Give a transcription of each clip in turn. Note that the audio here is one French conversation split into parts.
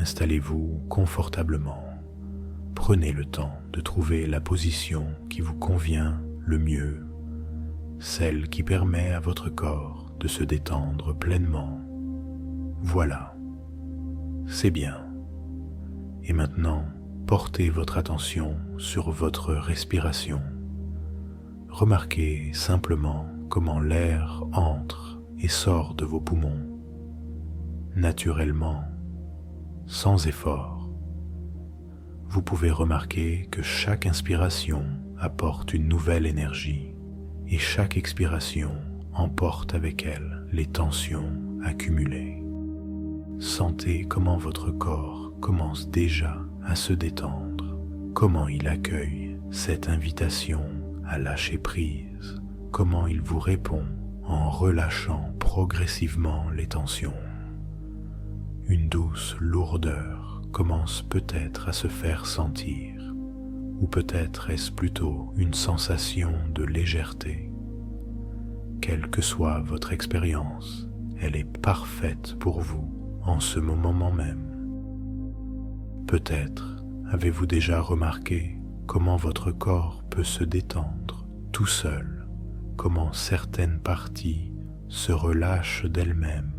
Installez-vous confortablement. Prenez le temps de trouver la position qui vous convient le mieux, celle qui permet à votre corps de se détendre pleinement. Voilà, c'est bien. Et maintenant, portez votre attention sur votre respiration. Remarquez simplement comment l'air entre et sort de vos poumons, naturellement, sans effort. Vous pouvez remarquer que chaque inspiration apporte une nouvelle énergie et chaque expiration emporte avec elle les tensions accumulées. Sentez comment votre corps commence déjà à se détendre, comment il accueille cette invitation à lâcher prise, comment il vous répond en relâchant progressivement les tensions. Une douce lourdeur commence peut-être à se faire sentir, ou peut-être est-ce plutôt une sensation de légèreté. Quelle que soit votre expérience, elle est parfaite pour vous en ce moment même. Peut-être avez-vous déjà remarqué comment votre corps peut se détendre tout seul, comment certaines parties se relâchent d'elles-mêmes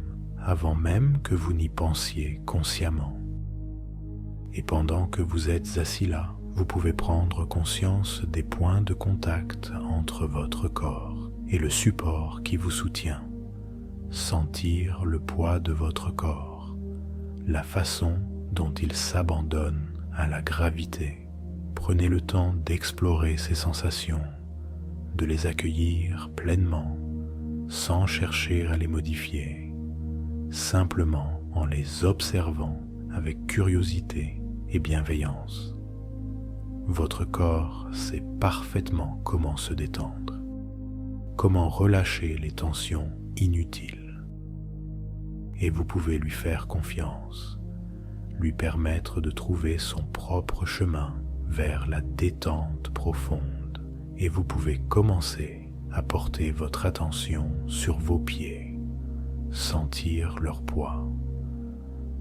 avant même que vous n'y pensiez consciemment. Et pendant que vous êtes assis là, vous pouvez prendre conscience des points de contact entre votre corps et le support qui vous soutient. Sentir le poids de votre corps, la façon dont il s'abandonne à la gravité. Prenez le temps d'explorer ces sensations, de les accueillir pleinement, sans chercher à les modifier, simplement en les observant avec curiosité et bienveillance. Votre corps sait parfaitement comment se détendre, comment relâcher les tensions inutiles. Et vous pouvez lui faire confiance, lui permettre de trouver son propre chemin vers la détente profonde. Et vous pouvez commencer à porter votre attention sur vos pieds, sentir leur poids,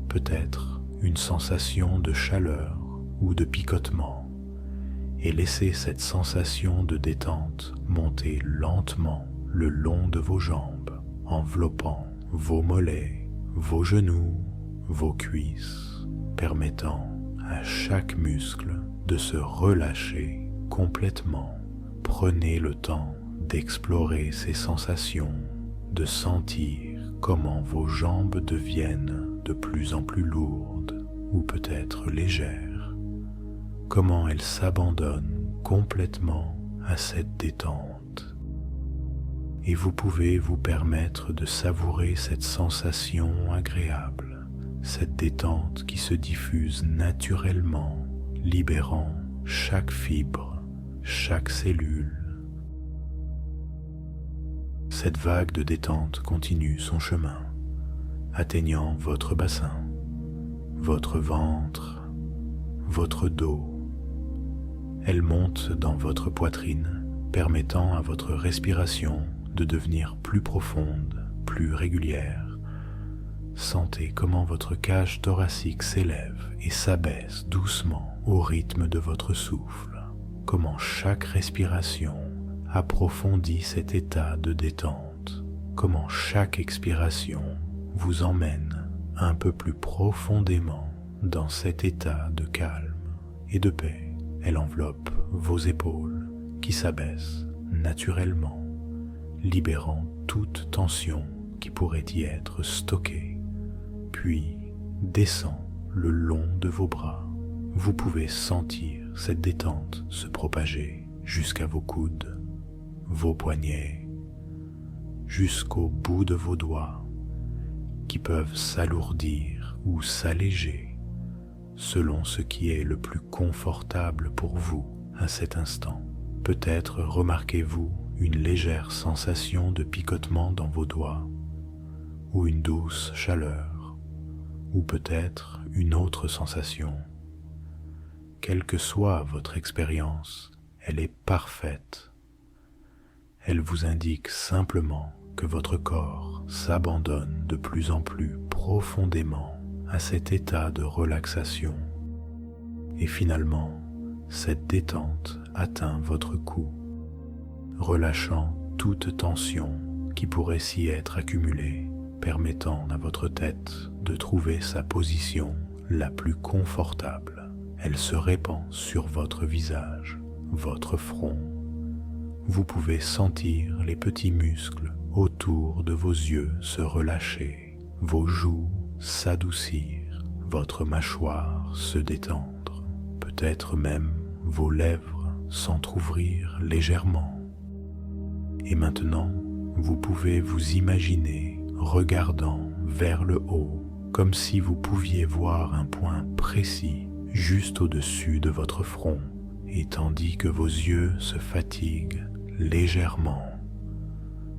peut-être une sensation de chaleur ou de picotement, et laisser cette sensation de détente monter lentement le long de vos jambes, enveloppant vos mollets, vos genoux, vos cuisses, permettant à chaque muscle de se relâcher complètement. Prenez le temps d'explorer ces sensations, de sentir comment vos jambes deviennent de plus en plus lourdes ou peut-être légères, comment elles s'abandonnent complètement à cette détente. Et vous pouvez vous permettre de savourer cette sensation agréable, cette détente qui se diffuse naturellement, libérant chaque fibre, chaque cellule. Cette vague de détente continue son chemin, atteignant votre bassin, votre ventre, votre dos. Elle monte dans votre poitrine, permettant à votre respiration de devenir plus profonde, plus régulière. Sentez comment votre cage thoracique s'élève et s'abaisse doucement au rythme de votre souffle, comment chaque respiration approfondit cet état de détente, comment chaque expiration vous emmène un peu plus profondément dans cet état de calme et de paix. Elle enveloppe vos épaules qui s'abaissent naturellement, libérant toute tension qui pourrait y être stockée, puis descend le long de vos bras. Vous pouvez sentir cette détente se propager jusqu'à vos coudes, vos poignets, jusqu'au bout de vos doigts, qui peuvent s'alourdir ou s'alléger selon ce qui est le plus confortable pour vous à cet instant. Peut-être remarquez-vous une légère sensation de picotement dans vos doigts, ou une douce chaleur, ou peut-être une autre sensation. Quelle que soit votre expérience, elle est parfaite. Elle vous indique simplement que votre corps s'abandonne de plus en plus profondément à cet état de relaxation. Et finalement, cette détente atteint votre cou, relâchant toute tension qui pourrait s'y être accumulée, permettant à votre tête de trouver sa position la plus confortable. Elle se répand sur votre visage, votre front. Vous pouvez sentir les petits muscles autour de vos yeux se relâcher, vos joues s'adoucir, votre mâchoire se détendre, peut-être même vos lèvres s'entr'ouvrir légèrement. Et maintenant, vous pouvez vous imaginer regardant vers le haut, comme si vous pouviez voir un point précis juste au-dessus de votre front, et tandis que vos yeux se fatiguent légèrement,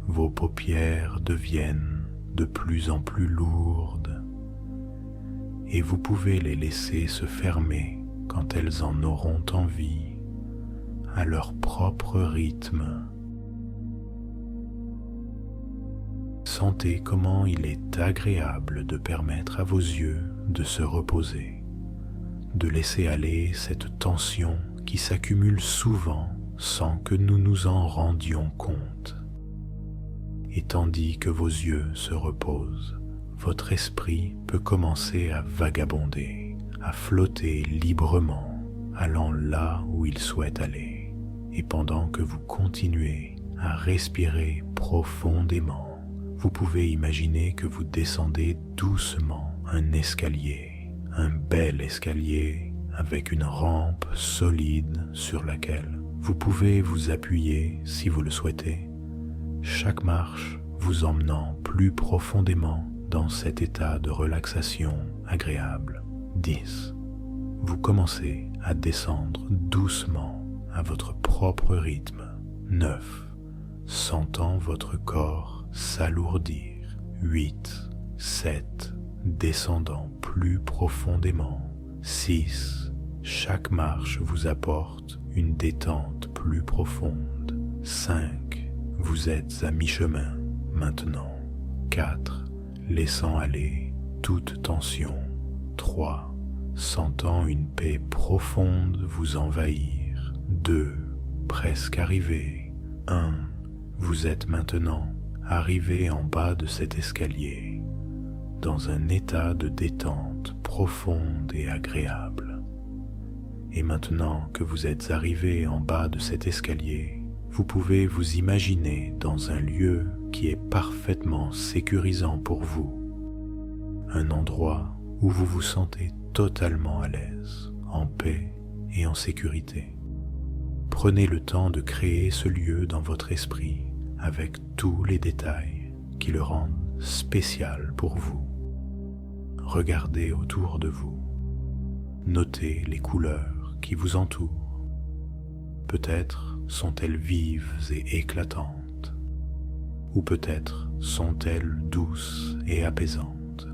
vos paupières deviennent de plus en plus lourdes, et vous pouvez les laisser se fermer quand elles en auront envie, à leur propre rythme. Sentez comment il est agréable de permettre à vos yeux de se reposer, de laisser aller cette tension qui s'accumule souvent sans que nous nous en rendions compte. Et tandis que vos yeux se reposent, votre esprit peut commencer à vagabonder, à flotter librement, allant là où il souhaite aller. Et pendant que vous continuez à respirer profondément, vous pouvez imaginer que vous descendez doucement un escalier, un bel escalier avec une rampe solide sur laquelle vous pouvez vous appuyer si vous le souhaitez, chaque marche vous emmenant plus profondément dans cet état de relaxation agréable. 10. Vous commencez à descendre doucement à votre propre rythme. 9. Sentant votre corps s'alourdir. 8, 7, descendant plus profondément. 6, chaque marche vous apporte une détente plus profonde. 5, vous êtes à mi-chemin maintenant. 4, laissant aller toute tension. 3, sentant une paix profonde vous envahir. 2, presque arrivé. 1, vous êtes maintenant arrivé en bas de cet escalier, dans un état de détente profonde et agréable. Et maintenant que vous êtes arrivé en bas de cet escalier, vous pouvez vous imaginer dans un lieu qui est parfaitement sécurisant pour vous, un endroit où vous vous sentez totalement à l'aise, en paix et en sécurité. Prenez le temps de créer ce lieu dans votre esprit avec tous les détails qui le rendent spécial pour vous. Regardez autour de vous. Notez les couleurs qui vous entourent. Peut-être sont-elles vives et éclatantes, ou peut-être sont-elles douces et apaisantes.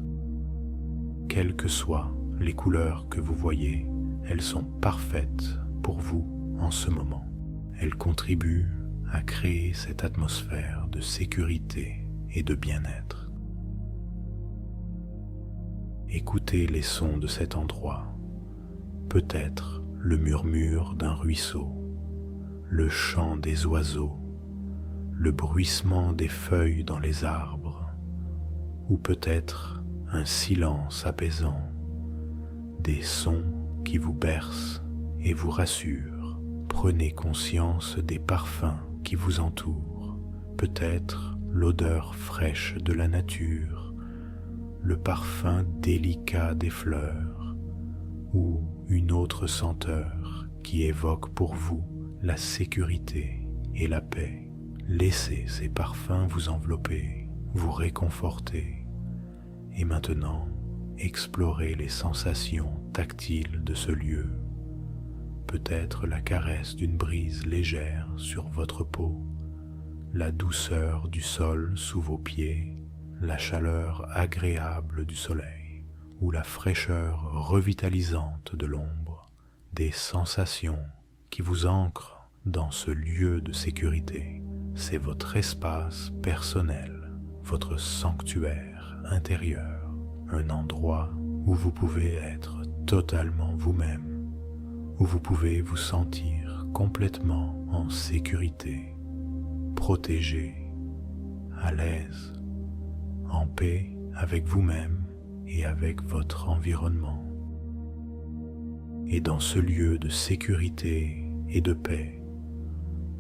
Quelles que soient les couleurs que vous voyez, elles sont parfaites pour vous en ce moment. Elles contribuent à créer cette atmosphère de sécurité et de bien-être. Écoutez les sons de cet endroit, peut-être le murmure d'un ruisseau, le chant des oiseaux, le bruissement des feuilles dans les arbres, ou peut-être un silence apaisant, des sons qui vous bercent et vous rassurent. Prenez conscience des parfums qui vous entourent, peut-être l'odeur fraîche de la nature, le parfum délicat des fleurs, ou une autre senteur qui évoque pour vous la sécurité et la paix. Laissez ces parfums vous envelopper, vous réconforter, et maintenant explorez les sensations tactiles de ce lieu. Peut-être la caresse d'une brise légère sur votre peau, la douceur du sol sous vos pieds, la chaleur agréable du soleil ou la fraîcheur revitalisante de l'ombre, des sensations qui vous ancrent dans ce lieu de sécurité. C'est votre espace personnel, votre sanctuaire intérieur, un endroit où vous pouvez être totalement vous-même, où vous pouvez vous sentir complètement en sécurité, protégé, à l'aise, en paix avec vous-même et avec votre environnement. Et dans ce lieu de sécurité et de paix,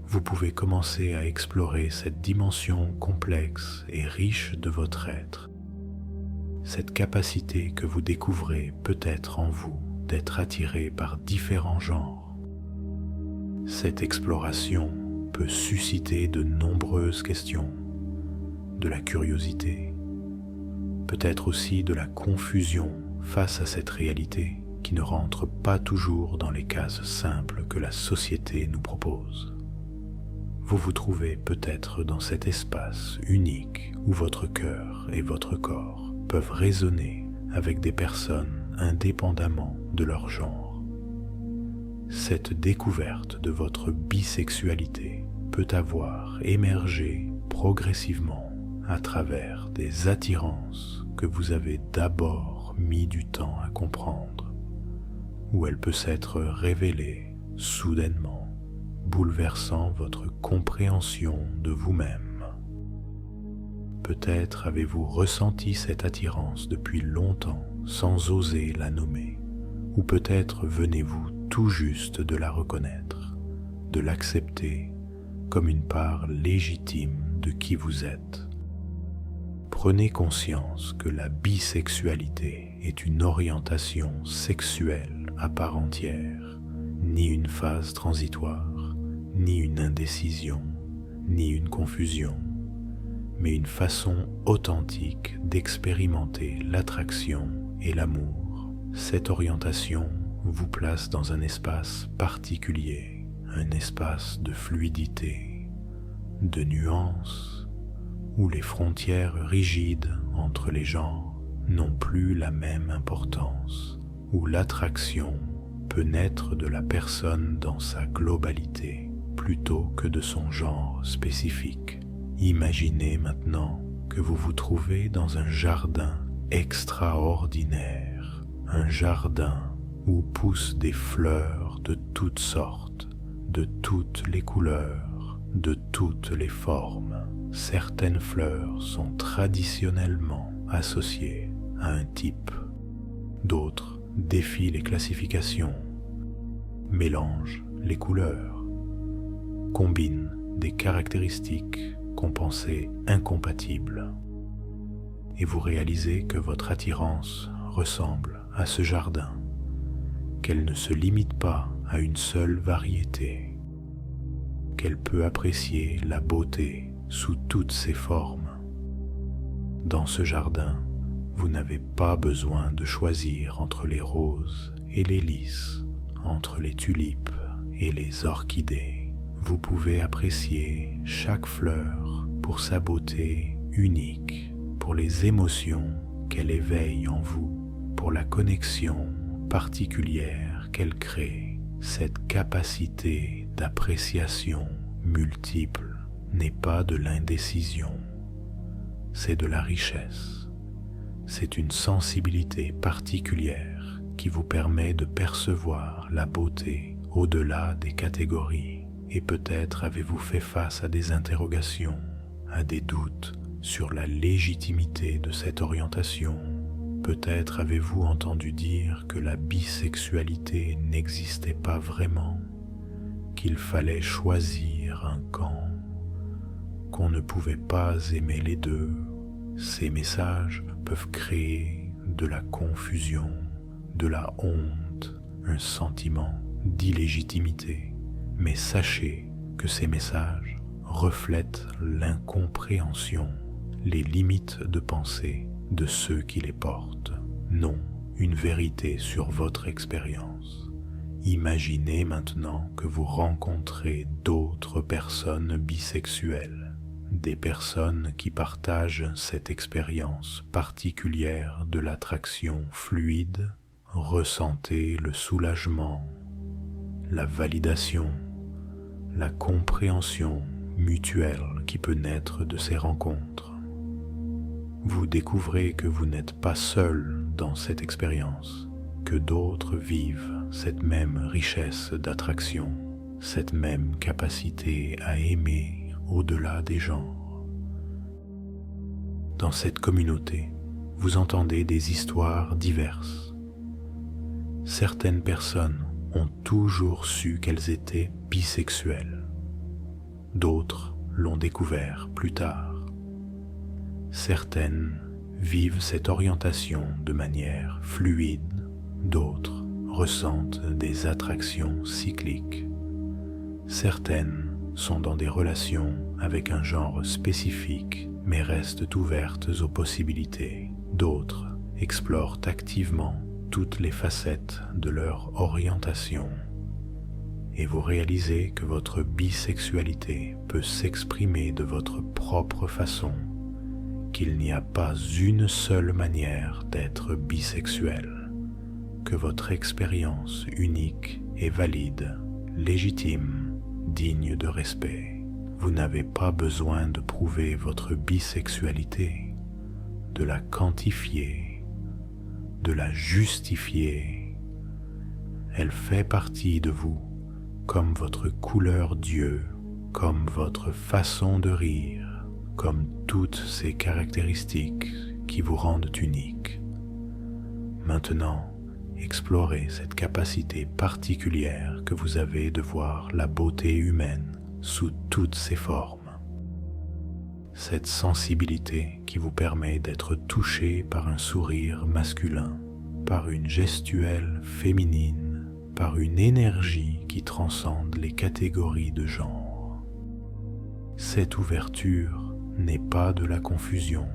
vous pouvez commencer à explorer cette dimension complexe et riche de votre être, cette capacité que vous découvrez peut-être en vous d'être attiré par différents genres. Cette exploration peut susciter de nombreuses questions, de la curiosité, peut-être aussi de la confusion face à cette réalité qui ne rentre pas toujours dans les cases simples que la société nous propose. Vous vous trouvez peut-être dans cet espace unique où votre cœur et votre corps peuvent résonner avec des personnes indépendamment de leur genre. Cette découverte de votre bisexualité peut avoir émergé progressivement à travers des attirances que vous avez d'abord mis du temps à comprendre, ou elle peut s'être révélée soudainement, bouleversant votre compréhension de vous-même. Peut-être avez-vous ressenti cette attirance depuis longtemps sans oser la nommer, ou peut-être venez-vous tout juste de la reconnaître, de l'accepter comme une part légitime de qui vous êtes. Prenez conscience que la bisexualité est une orientation sexuelle à part entière, ni une phase transitoire, ni une indécision, ni une confusion, mais une façon authentique d'expérimenter l'attraction et l'amour. Cette orientation vous place dans un espace particulier, un espace de fluidité, de nuances, où les frontières rigides entre les genres n'ont plus la même importance, où l'attraction peut naître de la personne dans sa globalité plutôt que de son genre spécifique. Imaginez maintenant que vous vous trouvez dans un jardin extraordinaire, un jardin où poussent des fleurs de toutes sortes, de toutes les couleurs, de toutes les formes. Certaines fleurs sont traditionnellement associées à un type, d'autres défient les classifications, mélangent les couleurs, combinent des caractéristiques qu'on pensait incompatibles. Et vous réalisez que votre attirance ressemble à ce jardin, qu'elle ne se limite pas à une seule variété, qu'elle peut apprécier la beauté sous toutes ses formes. Dans ce jardin, vous n'avez pas besoin de choisir entre les roses et les lys, entre les tulipes et les orchidées. Vous pouvez apprécier chaque fleur pour sa beauté unique, pour les émotions qu'elle éveille en vous, pour la connexion particulière qu'elle crée. Cette capacité d'appréciation multiple n'est pas de l'indécision, c'est de la richesse. C'est une sensibilité particulière qui vous permet de percevoir la beauté au-delà des catégories. Et peut-être avez-vous fait face à des interrogations, à des doutes sur la légitimité de cette orientation. Peut-être avez-vous entendu dire que la bisexualité n'existait pas vraiment, qu'il fallait choisir un camp, qu'on ne pouvait pas aimer les deux. Ces messages peuvent créer de la confusion, de la honte, un sentiment d'illégitimité. Mais sachez que ces messages reflètent l'incompréhension, les limites de pensée de ceux qui les portent, non une vérité sur votre expérience. Imaginez maintenant que vous rencontrez d'autres personnes bisexuelles, des personnes qui partagent cette expérience particulière de l'attraction fluide. Ressentez le soulagement, la validation, la compréhension mutuelle qui peut naître de ces rencontres. Vous découvrez que vous n'êtes pas seul dans cette expérience, que d'autres vivent cette même richesse d'attraction, cette même capacité à aimer au-delà des genres. Dans cette communauté, vous entendez des histoires diverses. Certaines personnes ont toujours su qu'elles étaient bisexuelles. D'autres l'ont découvert plus tard. Certaines vivent cette orientation de manière fluide, d'autres ressentent des attractions cycliques. Certaines sont dans des relations avec un genre spécifique mais restent ouvertes aux possibilités. D'autres explorent activement toutes les facettes de leur orientation. Et vous réalisez que votre bisexualité peut s'exprimer de votre propre façon, qu'il n'y a pas une seule manière d'être bisexuel, que votre expérience unique est valide, légitime, digne de respect. Vous n'avez pas besoin de prouver votre bisexualité, de la quantifier, de la justifier. Elle fait partie de vous, comme votre couleur d'yeux, comme votre façon de rire, comme toutes ces caractéristiques qui vous rendent unique. Maintenant, explorez cette capacité particulière que vous avez de voir la beauté humaine sous toutes ses formes. Cette sensibilité qui vous permet d'être touché par un sourire masculin, par une gestuelle féminine, par une énergie qui transcende les catégories de genre. Cette ouverture n'est pas de la confusion,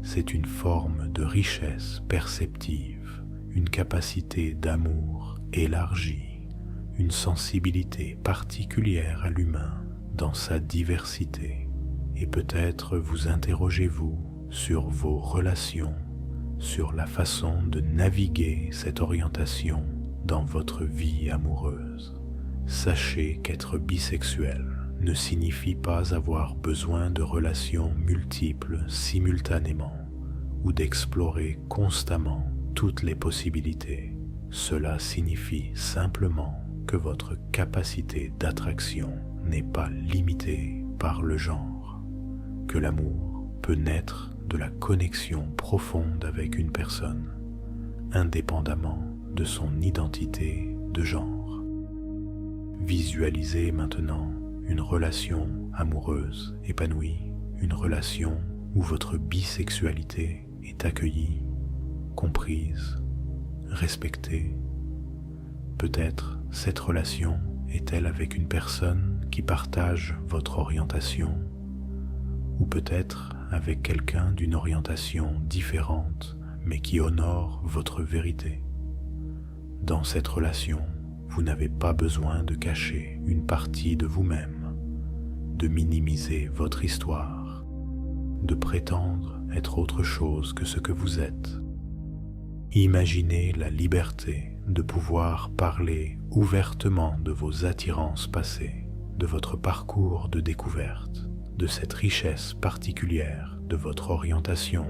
c'est une forme de richesse perceptive, une capacité d'amour élargie, une sensibilité particulière à l'humain dans sa diversité. Et peut-être vous interrogez-vous sur vos relations, sur la façon de naviguer cette orientation dans votre vie amoureuse. Sachez qu'être bisexuel ne signifie pas avoir besoin de relations multiples simultanément ou d'explorer constamment toutes les possibilités. Cela signifie simplement que votre capacité d'attraction n'est pas limitée par le genre, que l'amour peut naître de la connexion profonde avec une personne, indépendamment de son identité de genre. Visualisez maintenant une relation amoureuse épanouie, une relation où votre bisexualité est accueillie, comprise, respectée. Peut-être cette relation est-elle avec une personne qui partage votre orientation, ou peut-être avec quelqu'un d'une orientation différente mais qui honore votre vérité. Dans cette relation, vous n'avez pas besoin de cacher une partie de vous-même, de minimiser votre histoire, de prétendre être autre chose que ce que vous êtes. Imaginez la liberté de pouvoir parler ouvertement de vos attirances passées, de votre parcours de découverte, de cette richesse particulière de votre orientation,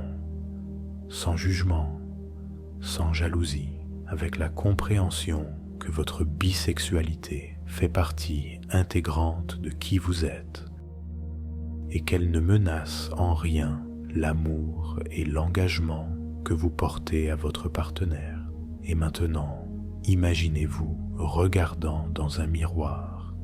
sans jugement, sans jalousie, avec la compréhension que votre bisexualité fait partie intégrante de qui vous êtes et qu'elle ne menace en rien l'amour et l'engagement que vous portez à votre partenaire. Et maintenant, imaginez-vous regardant dans un miroir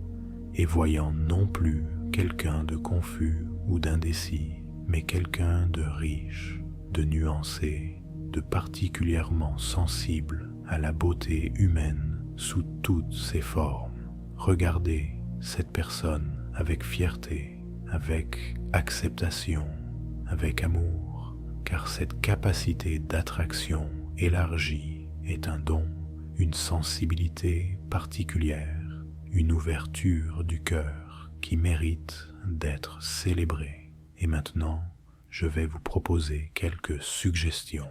et voyant non plus quelqu'un de confus ou d'indécis, mais quelqu'un de riche, de nuancé, de particulièrement sensible à la beauté humaine sous toutes ses formes. Regardez cette personne avec fierté, avec acceptation, avec amour, car cette capacité d'attraction élargie est un don, une sensibilité particulière, une ouverture du cœur qui mérite d'être célébrée. Et maintenant, je vais vous proposer quelques suggestions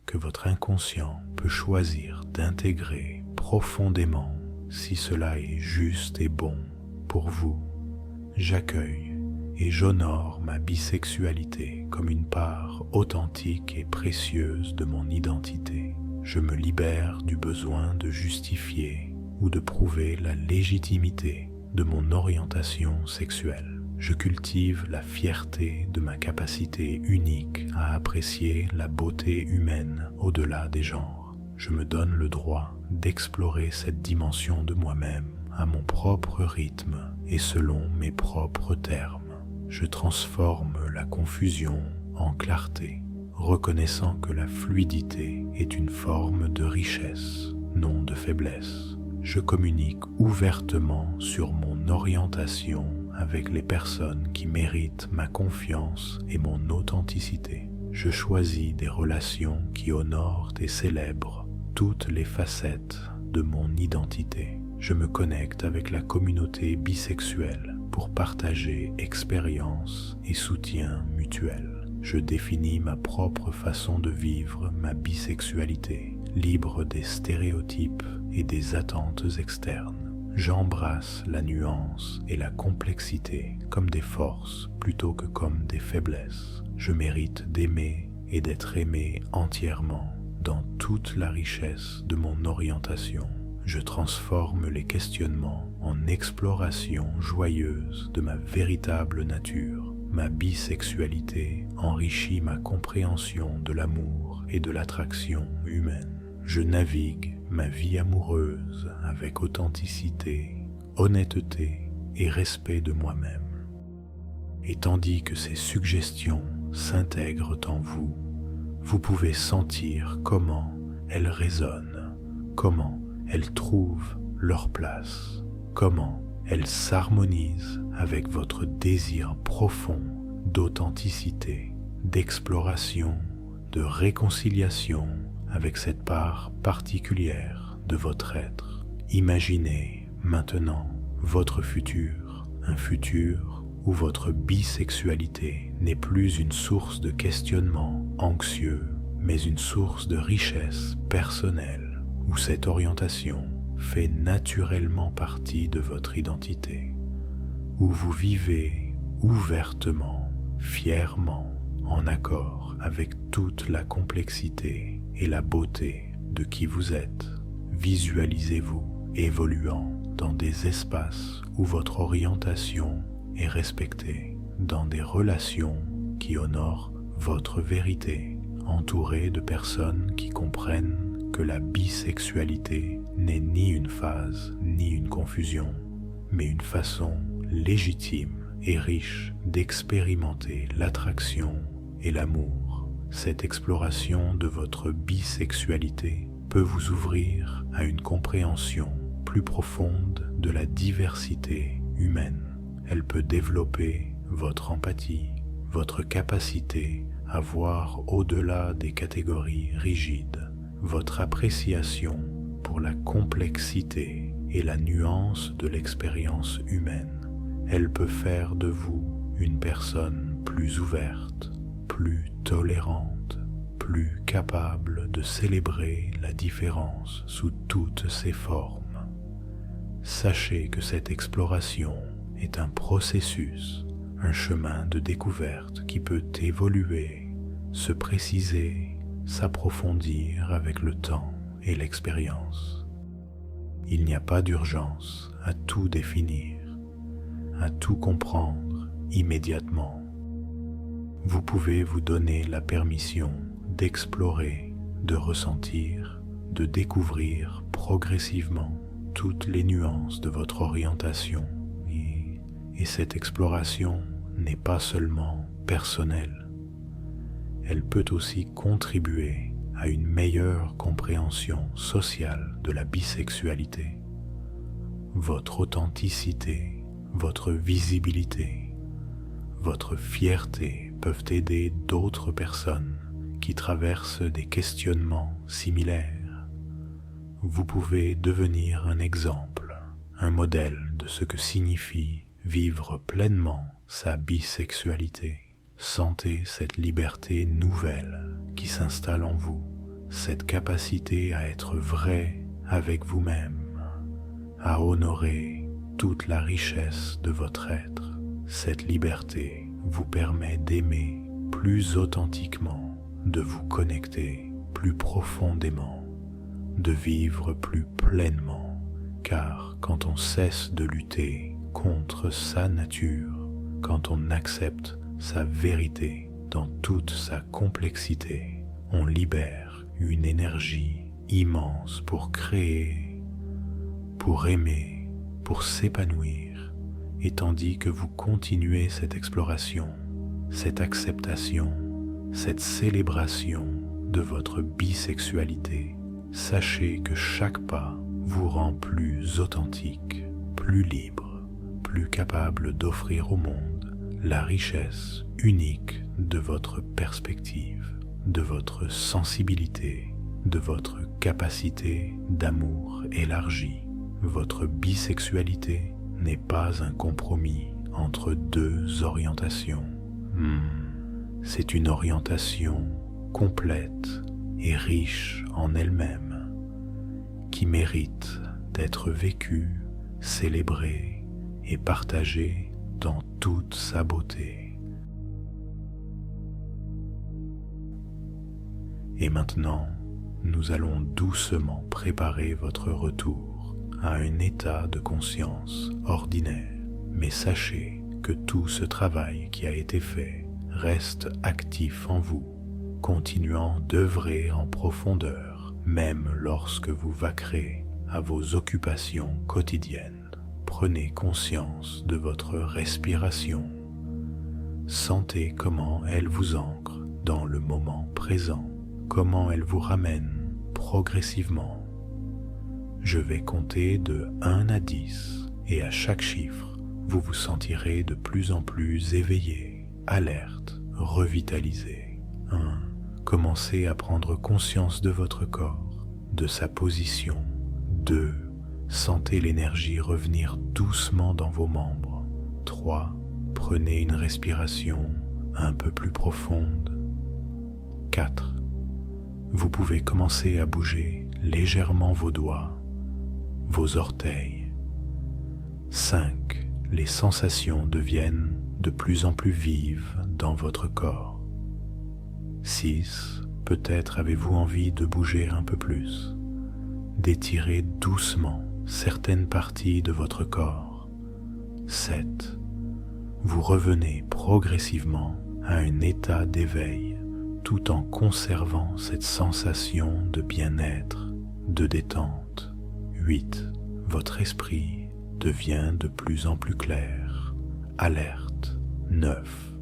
que votre inconscient peut choisir d'intégrer profondément si cela est juste et bon pour vous. J'accueille et j'honore ma bisexualité comme une part authentique et précieuse de mon identité. Je me libère du besoin de justifier ou de prouver la légitimité de mon orientation sexuelle. Je cultive la fierté de ma capacité unique à apprécier la beauté humaine au-delà des genres. Je me donne le droit d'explorer cette dimension de moi-même à mon propre rythme et selon mes propres termes. Je transforme la confusion en clarté, reconnaissant que la fluidité est une forme de richesse, non de faiblesse. Je communique ouvertement sur mon orientation avec les personnes qui méritent ma confiance et mon authenticité. Je choisis des relations qui honorent et célèbrent toutes les facettes de mon identité. Je me connecte avec la communauté bisexuelle pour partager expériences et soutien mutuel. Je définis ma propre façon de vivre ma bisexualité, libre des stéréotypes et des attentes externes. J'embrasse la nuance et la complexité comme des forces plutôt que comme des faiblesses. Je mérite d'aimer et d'être aimé entièrement dans toute la richesse de mon orientation. Je transforme les questionnements en exploration joyeuse de ma véritable nature. Ma bisexualité enrichit ma compréhension de l'amour et de l'attraction humaine. Je navigue ma vie amoureuse avec authenticité, honnêteté et respect de moi-même. Et tandis que ces suggestions s'intègrent en vous, vous pouvez sentir comment elles résonnent, comment elles trouvent leur place, comment elles s'harmonisent avec votre désir profond d'authenticité, d'exploration, de réconciliation avec cette part particulière de votre être. Imaginez maintenant votre futur, un futur où votre bisexualité n'est plus une source de questionnement anxieux, mais une source de richesse personnelle, où cette orientation fait naturellement partie de votre identité, où vous vivez ouvertement, fièrement, en accord avec toute la complexité et la beauté de qui vous êtes. Visualisez-vous évoluant dans des espaces où votre orientation est respectée, dans des relations qui honorent votre vérité, entouré de personnes qui comprennent que la bisexualité n'est ni une phase ni une confusion, mais une façon légitime et riche d'expérimenter l'attraction et l'amour. Cette exploration de votre bisexualité peut vous ouvrir à une compréhension plus profonde de la diversité humaine. Elle peut développer votre empathie, votre capacité à voir au-delà des catégories rigides, votre appréciation pour la complexité et la nuance de l'expérience humaine. Elle peut faire de vous une personne plus ouverte, plus tolérante, plus capable de célébrer la différence sous toutes ses formes. Sachez que cette exploration est un processus, un chemin de découverte qui peut évoluer, se préciser, s'approfondir avec le temps et l'expérience. Il n'y a pas d'urgence à tout définir, à tout comprendre immédiatement. Vous pouvez vous donner la permission d'explorer, de ressentir, de découvrir progressivement toutes les nuances de votre orientation. Et cette exploration n'est pas seulement personnelle, elle peut aussi contribuer à une meilleure compréhension sociale de la bisexualité. Votre authenticité, votre visibilité, votre fierté peuvent aider d'autres personnes qui traversent des questionnements similaires. Vous pouvez devenir un exemple, un modèle de ce que signifie vivre pleinement sa bisexualité. Sentez cette liberté nouvelle qui s'installe en vous, cette capacité à être vrai avec vous-même, à honorer toute la richesse de votre être. Cette liberté vous permet d'aimer plus authentiquement, de vous connecter plus profondément, de vivre plus pleinement, car quand on cesse de lutter contre sa nature, quand on accepte sa vérité dans toute sa complexité, on libère une énergie immense pour créer, pour aimer, pour s'épanouir, et tandis que vous continuez cette exploration, cette acceptation, cette célébration de votre bisexualité, sachez que chaque pas vous rend plus authentique, plus libre, plus capable d'offrir au monde la richesse unique de votre perspective, de votre sensibilité, de votre capacité d'amour élargie. Votre bisexualité n'est pas un compromis entre deux orientations. C'est une orientation complète et riche en elle-même, qui mérite d'être vécue, célébrée et partagée dans toute sa beauté. Et maintenant, nous allons doucement préparer votre retour à un état de conscience ordinaire. Mais sachez que tout ce travail qui a été fait reste actif en vous, continuant d'œuvrer en profondeur, même lorsque vous vacrez à vos occupations quotidiennes. Prenez conscience de votre respiration. Sentez comment elle vous ancre dans le moment présent, comment elle vous ramène progressivement. Je vais compter de 1 à 10 et à chaque chiffre, vous vous sentirez de plus en plus éveillé, alerte, revitalisé. 1. Commencez à prendre conscience de votre corps, de sa position. 2. Sentez l'énergie revenir doucement dans vos membres. 3. Prenez une respiration un peu plus profonde. 4. Vous pouvez commencer à bouger légèrement vos doigts, vos orteils. 5. Les sensations deviennent de plus en plus vives dans votre corps. 6. Peut-être avez-vous envie de bouger un peu plus, d'étirer doucement certaines parties de votre corps. 7. Vous revenez progressivement à un état d'éveil tout en conservant cette sensation de bien-être, de détente. 8. Votre esprit devient de plus en plus clair, alerte. 9.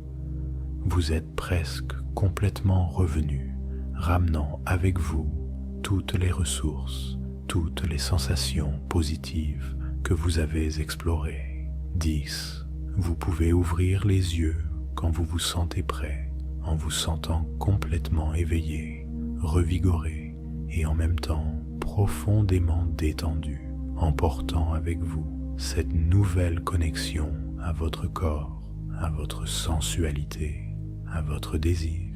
Vous êtes presque complètement revenu, ramenant avec vous toutes les ressources, toutes les sensations positives que vous avez explorées. 10. Vous pouvez ouvrir les yeux quand vous vous sentez prêt, en vous sentant complètement éveillé, revigoré et en même temps profondément détendu, emportant avec vous cette nouvelle connexion à votre corps, à votre sensualité, à votre désir.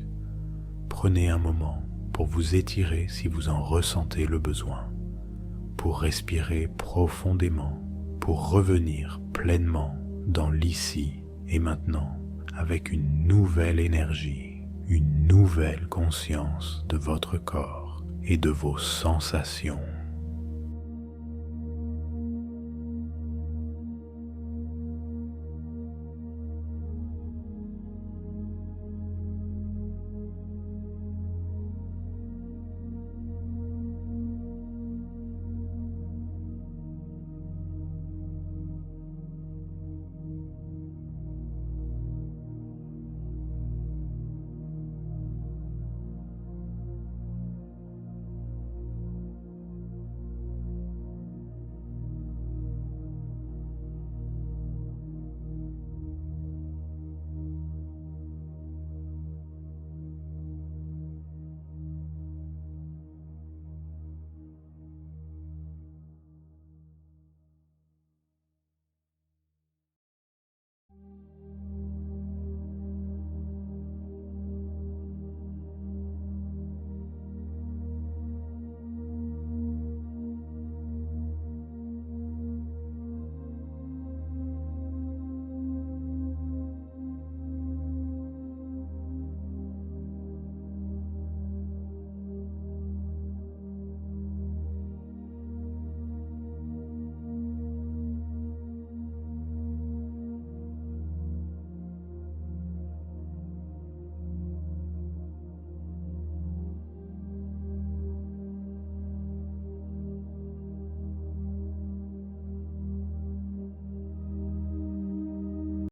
Prenez un moment pour vous étirer si vous en ressentez le besoin, pour respirer profondément, pour revenir pleinement dans l'ici et maintenant avec une nouvelle énergie, une nouvelle conscience de votre corps et de vos sensations.